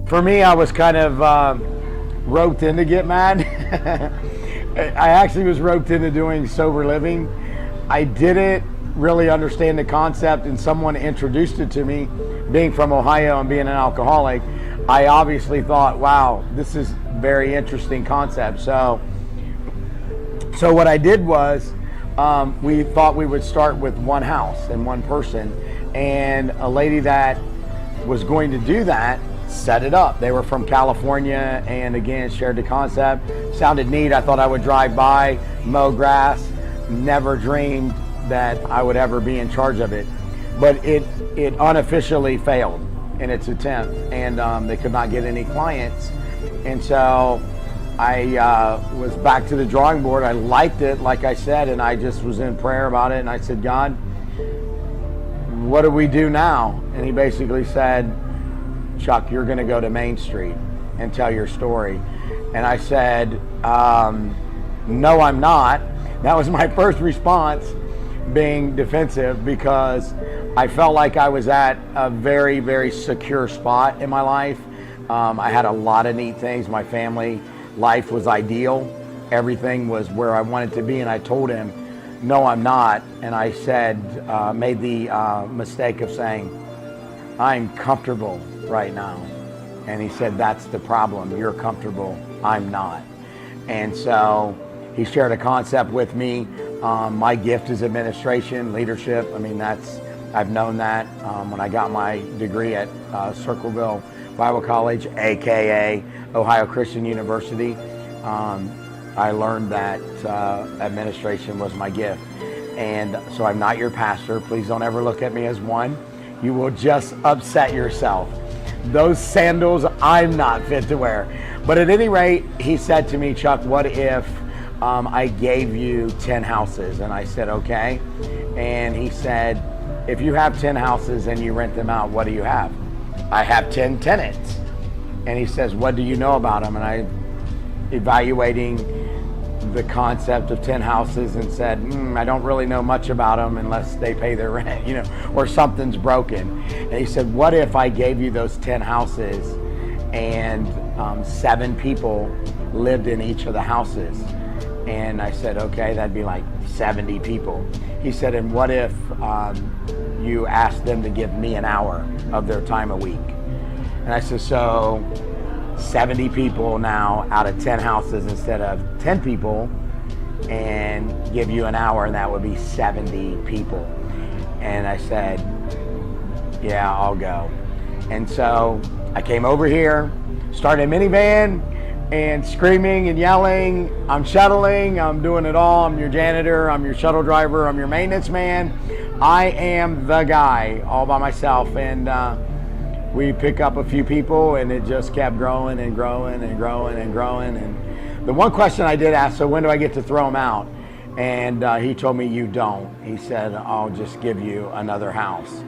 For me, I was kind of roped in to get mad. I actually was roped into doing sober living. I didn't really understand the concept, and someone introduced it to me. Being from Ohio and being an alcoholic, I obviously thought, wow, this is a very interesting concept. So what I did was, we thought we would start with one house and one person, and a lady that was going to do that set it up. They were from California, and again, shared the concept. Sounded neat. I thought I would drive by, mow grass. Never dreamed that I would ever be in charge of it. But it unofficially failed in its attempt, and they could not get any clients. And so I was back to the drawing board. I liked it, like I said, and I just was in prayer about it. And I said, God, what do we do now? And he basically said, Chuck, you're going to go to Main Street and tell your story. And I said, no, I'm not. That was my first response, being defensive, because I felt like I was at a very, very secure spot in my life. I had a lot of neat things. My family life was ideal. Everything was where I wanted to be. And I told him, no, I'm not. And I said, made the mistake of saying, I'm comfortable right now. And he said, that's the problem. You're comfortable. I'm not. And so he shared a concept with me. My gift is administration, leadership. I mean, I've known that when I got my degree at Circleville Bible College, AKA Ohio Christian University. I learned that administration was my gift. And so I'm not your pastor. Please don't ever look at me as one. You will just upset yourself. Those sandals, I'm not fit to wear. But at any rate, he said to me, Chuck, what if I gave you 10 houses? And I said, okay. And he said, if you have 10 houses and you rent them out, what do you have? I have 10 tenants. And he says, what do you know about them? And I evaluating the concept of 10 houses and said, I don't really know much about them unless they pay their rent, or something's broken. And he said, what if I gave you those 10 houses and 7 people lived in each of the houses? And I said, okay, that'd be like 70 people. He said, and what if you asked them to give me an hour of their time a week? And I said, so 70 people now out of 10 houses instead of 10 people, and give you an hour, and that would be 70 people. And I said, yeah, I'll go. And so I came over here, started a minivan, and screaming and yelling, I'm shuttling, I'm doing it all, I'm your janitor, I'm your shuttle driver, I'm your maintenance man. I am the guy all by myself. And we pick up a few people, and it just kept growing and growing and growing and growing. And the one question I did ask, so when do I get to throw them out? And he told me, you don't. He said, I'll just give you another house.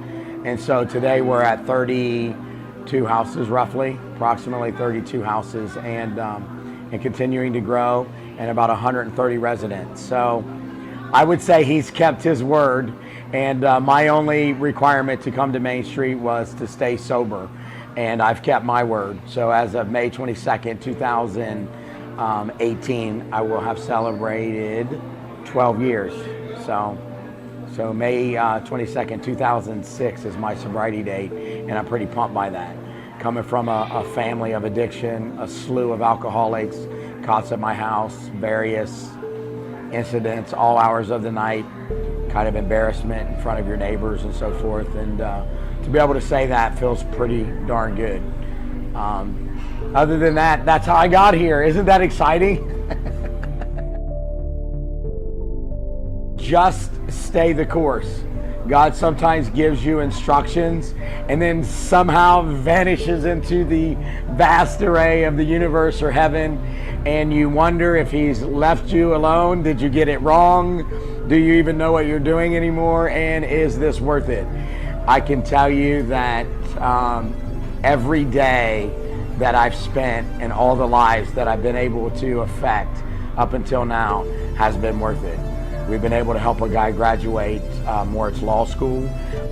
And so today we're at 32 houses, roughly, approximately 32 houses, and continuing to grow, and about 130 residents. So I would say he's kept his word. And my only requirement to come to Main Street was to stay sober. And I've kept my word. So as of May 22nd, 2018, I will have celebrated 12 years. So May 22nd, 2006 is my sobriety date. And I'm pretty pumped by that. Coming from a family of addiction, a slew of alcoholics, caught at my house, various incidents, all hours of the night, kind of embarrassment in front of your neighbors and so forth. And to be able to say that feels pretty darn good. Other than that, that's how I got here. Isn't that exciting? Just stay the course. God sometimes gives you instructions and then somehow vanishes into the vast array of the universe or heaven, and you wonder if he's left you alone. Did you get it wrong? Do you even know what you're doing anymore? And is this worth it? I can tell you that every day that I've spent and all the lives that I've been able to affect up until now has been worth it. We've been able to help a guy graduate Moritz Law School,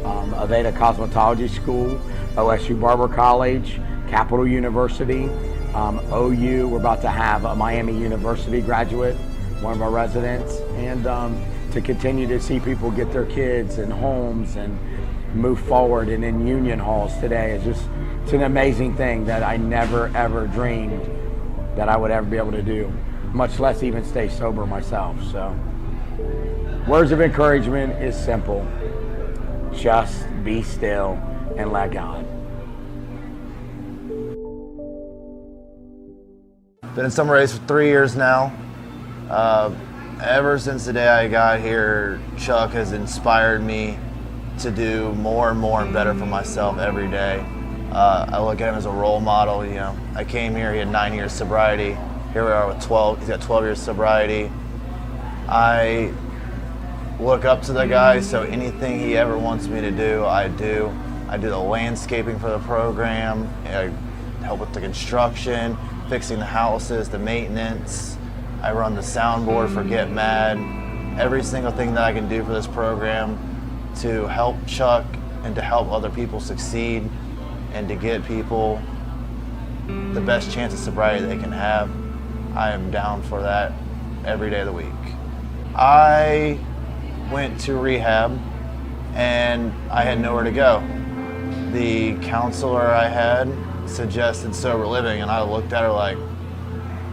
Aveda Cosmetology School, OSU Barber College, Capital University, OU. We're about to have a Miami University graduate, one of our residents, and to continue to see people get their kids and homes and move forward. And in union halls today is just, it's an amazing thing that I never ever dreamed that I would ever be able to do, much less even stay sober myself. So words of encouragement is simple. Just be still and let God. Been in Summer Race for 3 years now. Ever since the day I got here, Chuck has inspired me to do more and more and better for myself every day. I look at him as a role model. You know, I came here, he had 9 years sobriety. Here we are with 12. He's got 12 years sobriety. I look up to the guy, so anything he ever wants me to do, I do. I do the landscaping for the program. I help with the construction, fixing the houses, the maintenance. I run the soundboard for Get Mad. Every single thing that I can do for this program to help Chuck and to help other people succeed and to get people the best chance of sobriety they can have, I am down for that every day of the week. I went to rehab and I had nowhere to go. The counselor I had suggested sober living, and I looked at her like,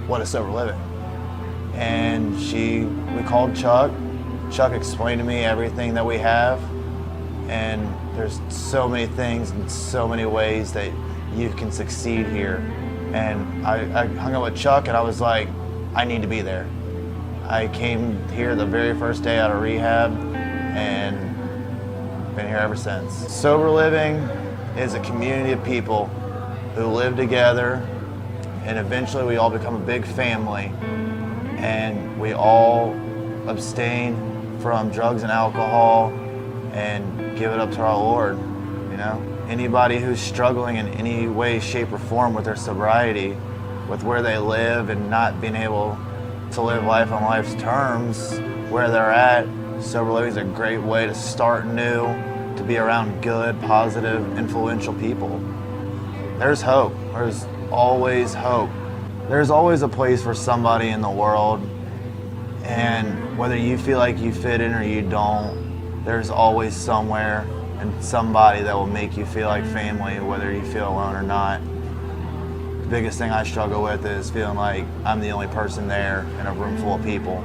what is sober living? And we called Chuck. Chuck explained to me everything that we have, and there's so many things and so many ways that you can succeed here. And I hung out with Chuck and I was like, I need to be there. I came here the very first day out of rehab and been here ever since. Sober living is a community of people who live together, and eventually we all become a big family, and we all abstain from drugs and alcohol and give it up to our Lord. You know, anybody who's struggling in any way, shape, or form with their sobriety, with where they live and not being able to live life on life's terms where they're at, sober living is a great way to start new, to be around good, positive, influential people. There's hope. There's always hope. There's always a place for somebody in the world, and whether you feel like you fit in or you don't, there's always somewhere and somebody that will make you feel like family, whether you feel alone or not. The biggest thing I struggle with is feeling like I'm the only person there in a room full of people.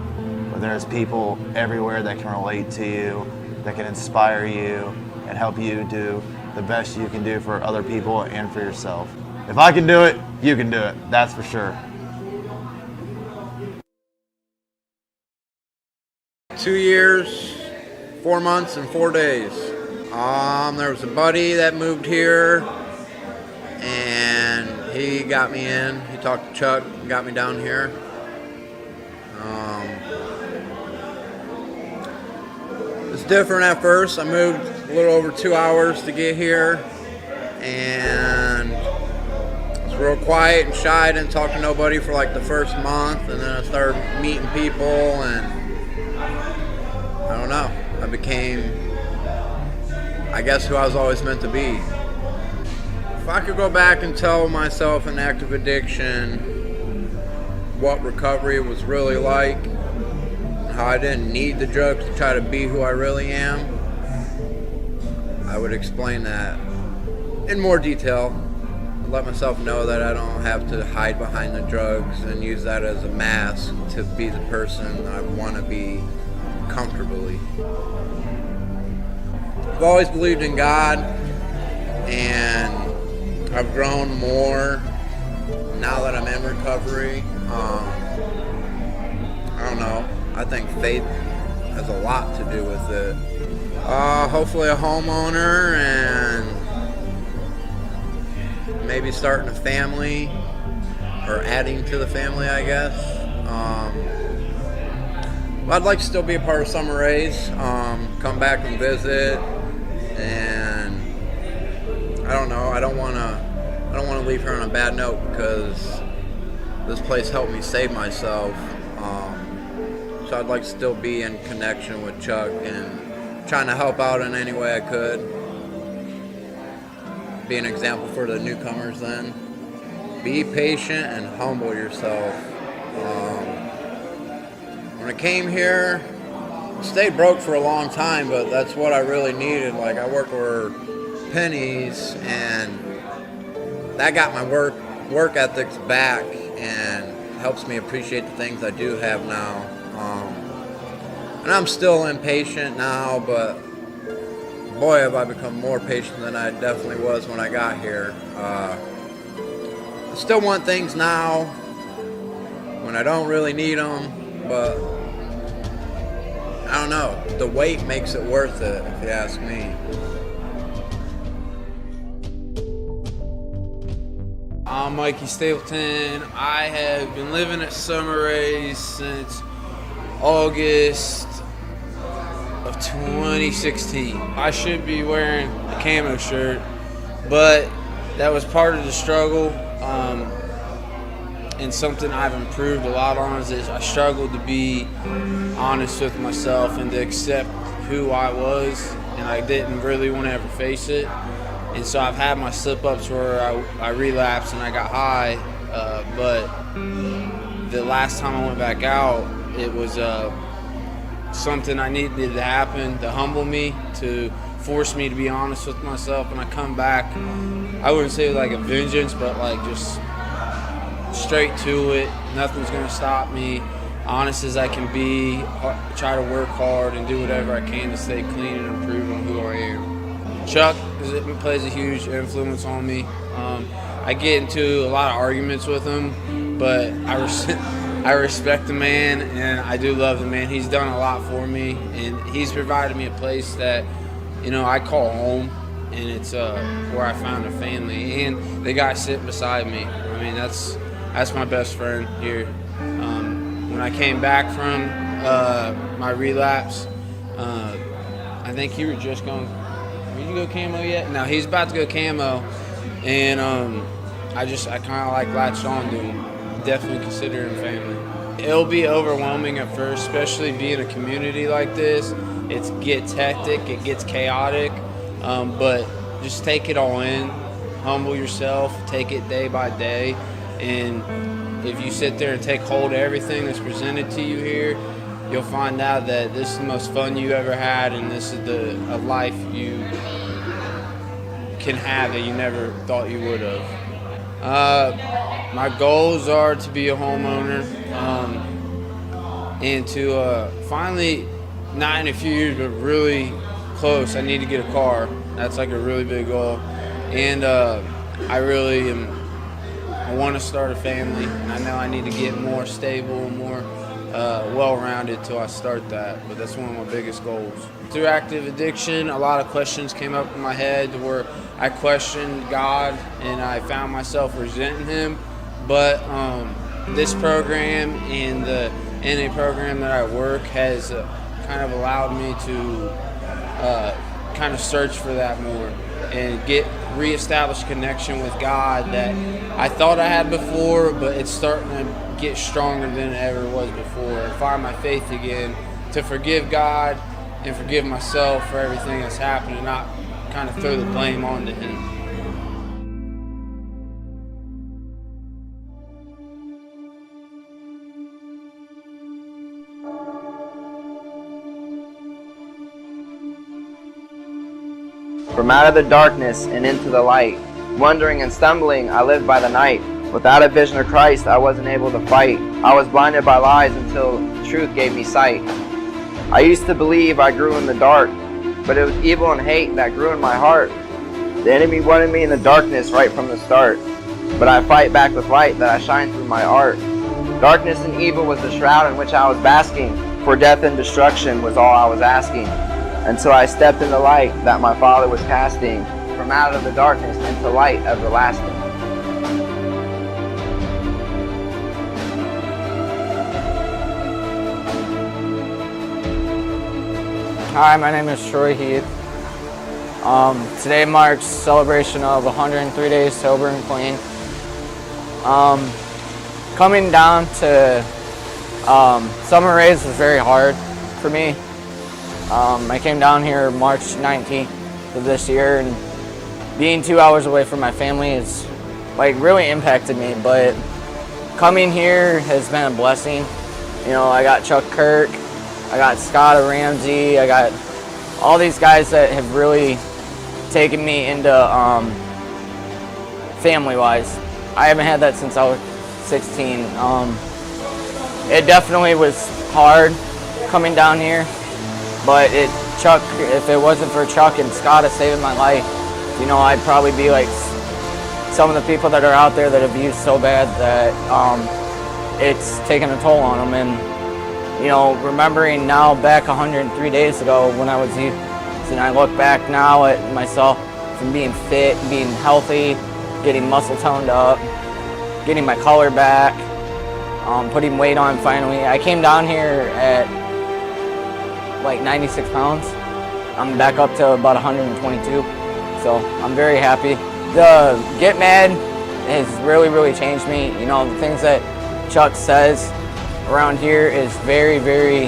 But there's people everywhere that can relate to you, that can inspire you and help you do the best you can do for other people and for yourself. If I can do it, you can do it. That's for sure. 2 years, 4 months, and 4 days. There was a buddy that moved here, and he got me in. He talked to Chuck and got me down here. It's different at first. I moved a little over 2 hours to get here, and it's real quiet and shy. I didn't talk to nobody for like the first month, and then I started meeting people, and I don't know. I became, I guess, who I was always meant to be. If I could go back and tell myself in active addiction what recovery was really like, how I didn't need the drugs to try to be who I really am, I would explain that in more detail. Let myself know that I don't have to hide behind the drugs and use that as a mask to be the person I want to be comfortably. I've always believed in God, and I've grown more now that I'm in recovery. I don't know. I think faith has a lot to do with it. Hopefully a homeowner and maybe starting a family or adding to the family, I guess. I'd like to still be a part of Summer Race, come back and visit, and I don't know. I don't want to leave here on a bad note because this place helped me save myself. So I'd like to still be in connection with Chuck and trying to help out in any way I could. Be an example for the newcomers then. be patient and humble yourself. When I came here, I stayed broke for a long time, but that's what I really needed. Like, I worked for pennies, and that got my work ethics back and helps me appreciate the things I do have now. And I'm still impatient now, but boy, have I become more patient than I definitely was when I got here. I still want things now when I don't really need them, but I don't know. The wait makes it worth it, if you ask me. I'm Mikey Stapleton. I have been living at Summer Rays since August of 2016. I should be wearing a camo shirt, but that was part of the struggle. And something I've improved a lot on is I struggled to be honest with myself and to accept who I was, and I didn't really want to ever face it. And so I've had my slip-ups where I relapsed and I got high, but the last time I went back out, it was something I needed to happen to humble me, to force me to be honest with myself. And I come back, I wouldn't say like a vengeance, but like just straight to it. Nothing's gonna stop me. Honest as I can be, try to work hard and do whatever I can to stay clean and improve on who I am. Chuck plays a huge influence on me. I get into a lot of arguments with him, but I respect the man, and I do love the man. He's done a lot for me, and he's provided me a place that, you know, I call home, and it's where I found a family. And the guy sitting beside me, I mean, that's my best friend here. When I came back from my relapse, I think you were just going. Did you go camo yet? No, he's about to go camo, and I kind of like latched on to him. Definitely consider him family. It'll be overwhelming at first, especially being a community like this. It gets hectic, it gets chaotic, but just take it all in, humble yourself, take it day by day, and if you sit there and take hold of everything that's presented to you here, you'll find out that this is the most fun you ever had, and this is a life you can have that you never thought you would have. My goals are to be a homeowner and to finally, not in a few years, but really close, I need to get a car. That's like a really big goal. And I want to start a family, and I know I need to get more stable, more well-rounded till I start that, but that's one of my biggest goals. Through active addiction, a lot of questions came up in my head where I questioned God, and I found myself resenting Him. But this program and the NA program that I work has kind of allowed me to kind of search for that more and reestablish connection with God that I thought I had before, but it's starting to get stronger than it ever was before, and find my faith again, to forgive God and forgive myself for everything that's happened, and not kind of throw the blame onto Him. From out of the darkness and into the light, wandering and stumbling, I lived by the night. Without a vision of Christ, I wasn't able to fight. I was blinded by lies until truth gave me sight. I used to believe I grew in the dark, but it was evil and hate that grew in my heart. The enemy wanted me in the darkness right from the start, but I fight back with light that I shine through my art. Darkness and evil was the shroud in which I was basking, for death and destruction was all I was asking. Until I stepped in the light that my Father was casting, from out of the darkness into light everlasting. Hi, my name is Troy Heath. Today marks celebration of 103 days sober and clean. Coming down to Summer Rays was very hard for me. I came down here March 19th of this year, and being 2 hours away from my family is like really impacted me. But coming here has been a blessing. You know, I got Chuck Kirk, I got Scott Ramsey, I got all these guys that have really taken me into family-wise. I haven't had that since I was 16. It definitely was hard coming down here, but Chuck, if it wasn't for Chuck and Scott saving my life, you know, I'd probably be like some of the people that are out there that have used so bad that it's taken a toll on them. And, you know, remembering now back 103 days ago when I was youth, and I look back now at myself from being fit, being healthy, getting muscle toned up, getting my color back, putting weight on finally. I came down here at like 96 pounds. I'm back up to about 122, so I'm very happy. The Get Mad has really, really changed me. You know, the things that Chuck says around here is very, very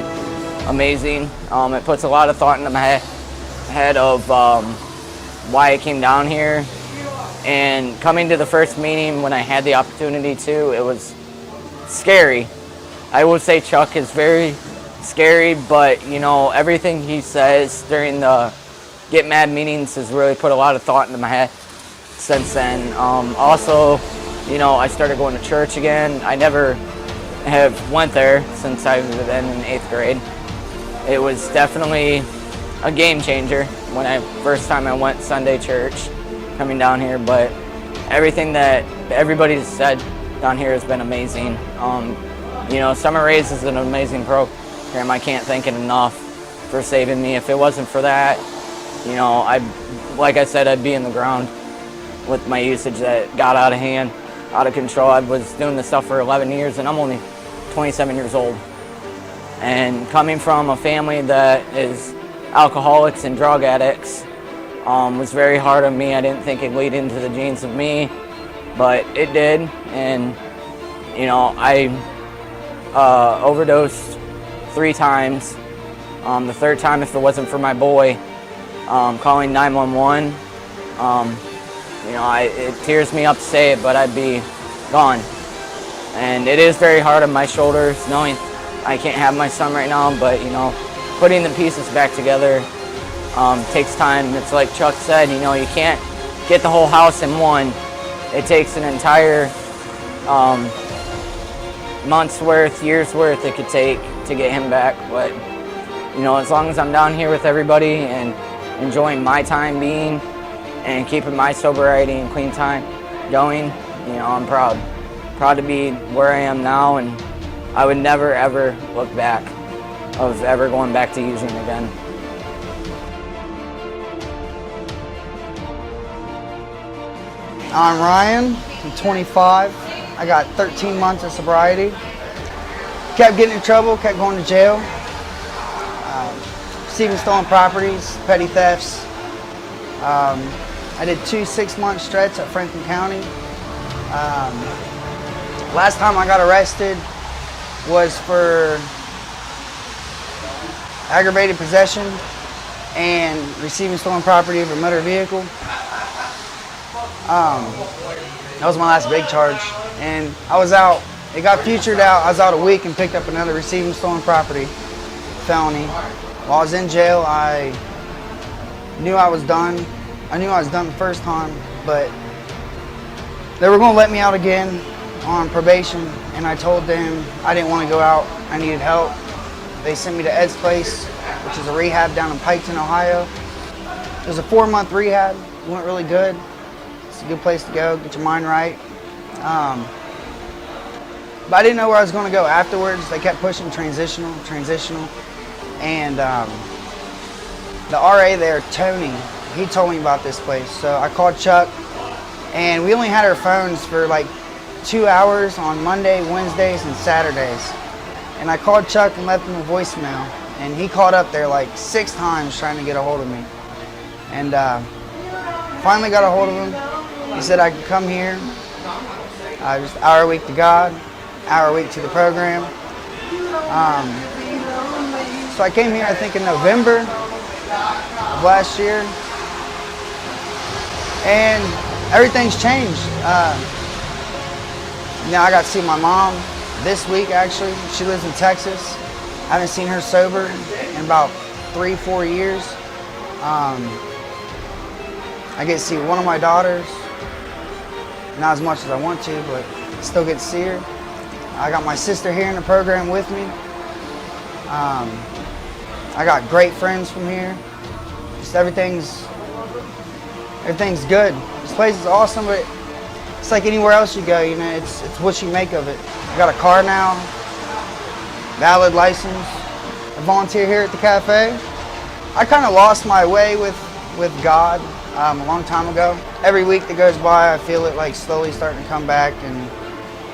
amazing. It puts a lot of thought into my head of why I came down here. And coming to the first meeting when I had the opportunity to, it was scary. I would say Chuck is very scary, but you know, everything he says during the Get Mad meetings has really put a lot of thought into my head since then. Also, you know, I started going to church again. I never have went there since I've been in 8th grade. It was definitely a game changer when first time I went Sunday church coming down here, but everything that everybody said down here has been amazing. You know, Summer Rays is an amazing program. I can't thank it enough for saving me. If it wasn't for that, you know, like I said, I'd be in the ground with my usage that got out of hand, out of control. I was doing this stuff for 11 years and I'm only 27 years old. And coming from a family that is alcoholics and drug addicts, was very hard on me. I didn't think it'd lead into the genes of me, but it did. And, you know, I overdosed 3 times. The 3rd time, if it wasn't for my boy calling 911, you know, it tears me up to say it, but I'd be gone. And it is very hard on my shoulders knowing I can't have my son right now, but, you know, putting the pieces back together takes time. It's like Chuck said, you know, you can't get the whole house in one. It takes an entire month's worth, year's worth it could take to get him back. But, you know, as long as I'm down here with everybody and enjoying my time being and keeping my sobriety and clean time going, you know, I'm proud. Proud to be where I am now, and I would never, ever look back of ever going back to using again. I'm Ryan, I'm 25. I got 13 months of sobriety. Kept getting in trouble, kept going to jail. Receiving stolen properties, petty thefts. I did 2 6-month stretches at Franklin County. Last time I got arrested was for aggravated possession and receiving stolen property of a motor vehicle. That was my last big charge, and I was out. It got futured out. I was out a week and picked up another receiving stolen property felony. While I was in jail, I knew I was done. I knew I was done the first time, but they were going to let me out again on probation, and I told them I didn't want to go out. I needed help. They sent me to Ed's Place, which is a rehab down in Piketon, Ohio. It was a 4-month rehab. It went really good. It's a good place to go, get your mind right. But I didn't know where I was going to go afterwards. They kept pushing transitional. And the RA there, Tony, he told me about this place. So I called Chuck, and we only had our phones for like 2 hours on Monday, Wednesdays, and Saturdays. And I called Chuck and left him a voicemail, and he called up there like 6 times trying to get a hold of me. And finally got a hold of him. He said I could come here, just hour a week to God, hour a week to the program. So I came here, I think in November of last year, and everything's changed. Now I got to see my mom this week, actually. She lives in Texas. I haven't seen her sober in about 3-4 years. I get to see one of my daughters, not as much as I want to, but still get to see her. I got my sister here in the program with me. I got great friends from here. Just everything's good. This place is awesome, but it's like anywhere else you go, you know, it's what you make of it. I got a car now, valid license. I volunteer here at the cafe. I kind of lost my way with God a long time ago. Every week that goes by, I feel it like slowly starting to come back, and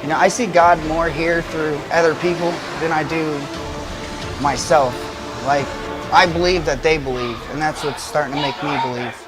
you know, I see God more here through other people than I do myself. Like, I believe that they believe, and that's what's starting to make me believe.